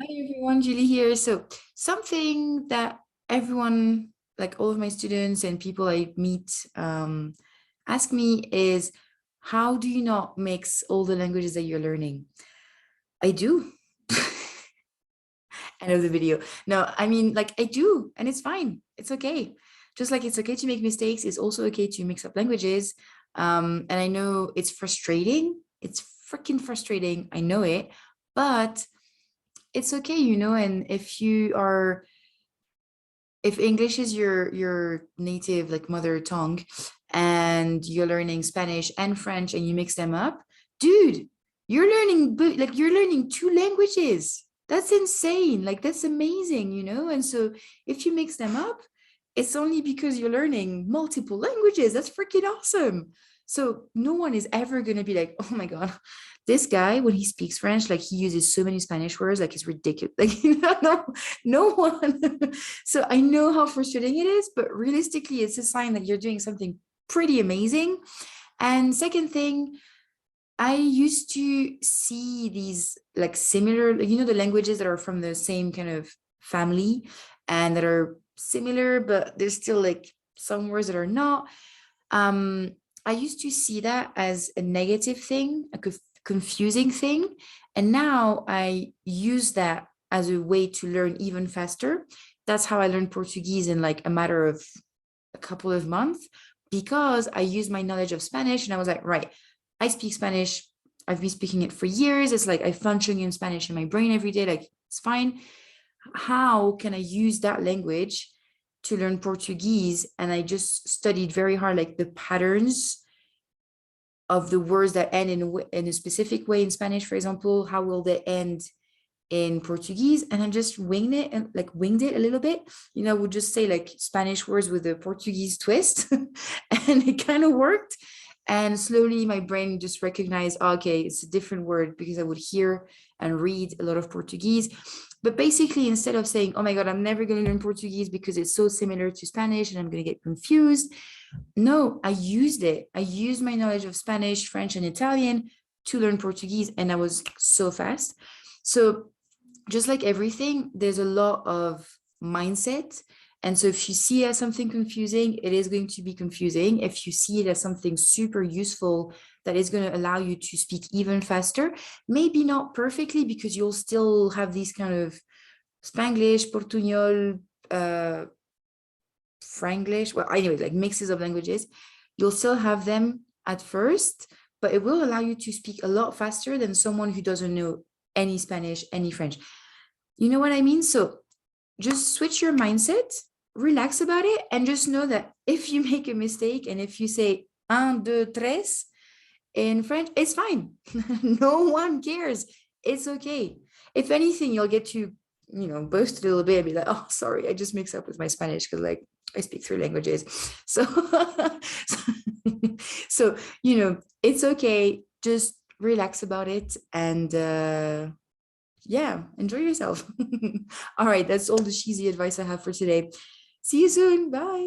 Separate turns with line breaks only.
Hi everyone, Julie here. So, something that everyone, like all of my students and people I meet, ask me is, how do you not mix all the languages that you're learning? I do. End of the video. No, I mean, like I do, and it's fine. It's okay. Just like it's okay to make mistakes, it's also okay to mix up languages. And I know it's frustrating. It's freaking frustrating. I know it, but it's okay, and if English is your native like mother tongue and you're learning Spanish and French and you mix them up, dude, you're learning two languages. That's insane. Like that's amazing, And so if you mix them up, it's only because you're learning multiple languages. That's freaking awesome. So no one is ever going to be like, oh my God, this guy, when he speaks French, like he uses so many Spanish words, like it's ridiculous. Like, no one. So I know how frustrating it is, but realistically, it's a sign that you're doing something pretty amazing. And second thing, I used to see these like similar, the languages that are from the same kind of family and that are similar, but there's still like some words that are not. Um, I used to see that as a negative thing, a confusing thing. And now I use that as a way to learn even faster. That's how I learned Portuguese in like a matter of a couple of months because I used my knowledge of Spanish and I was like, right, I speak Spanish. I've been speaking it for years. It's like I function in Spanish in my brain every day. Like it's fine. How can I use that language to learn Portuguese? And I just studied very hard, like the patterns of the words that end in a specific way in Spanish, for example. How will they end in Portuguese? And I just winged it a little bit. I would just say like Spanish words with a Portuguese twist, and it kind of worked. And slowly my brain just recognized, oh, okay, it's a different word because I would hear and read a lot of Portuguese. But basically, instead of saying, oh my God, I'm never going to learn Portuguese because it's so similar to Spanish and I'm going to get confused, no, I used it. I used my knowledge of Spanish, French, and Italian to learn Portuguese, and I was so fast. So just like everything, there's a lot of mindset. And so if you see it as something confusing, it is going to be confusing. If you see it as something super useful that is going to allow you to speak even faster, maybe not perfectly because you'll still have these kind of Spanglish, Portuñol, Franglish, well, anyway, like mixes of languages, you'll still have them at first, but it will allow you to speak a lot faster than someone who doesn't know any Spanish, any French. You know what I mean? So just switch your mindset, relax about it, and just know that if you make a mistake and if you say un, deux, tres in French, it's fine. No one cares. It's okay. If anything, you'll get to, boast a little bit and be like, oh, sorry, I just mixed up with my Spanish because like I speak three languages. So, so, it's okay. Just relax about it and yeah, enjoy yourself. All right, that's all the cheesy advice I have for today. See you soon. Bye.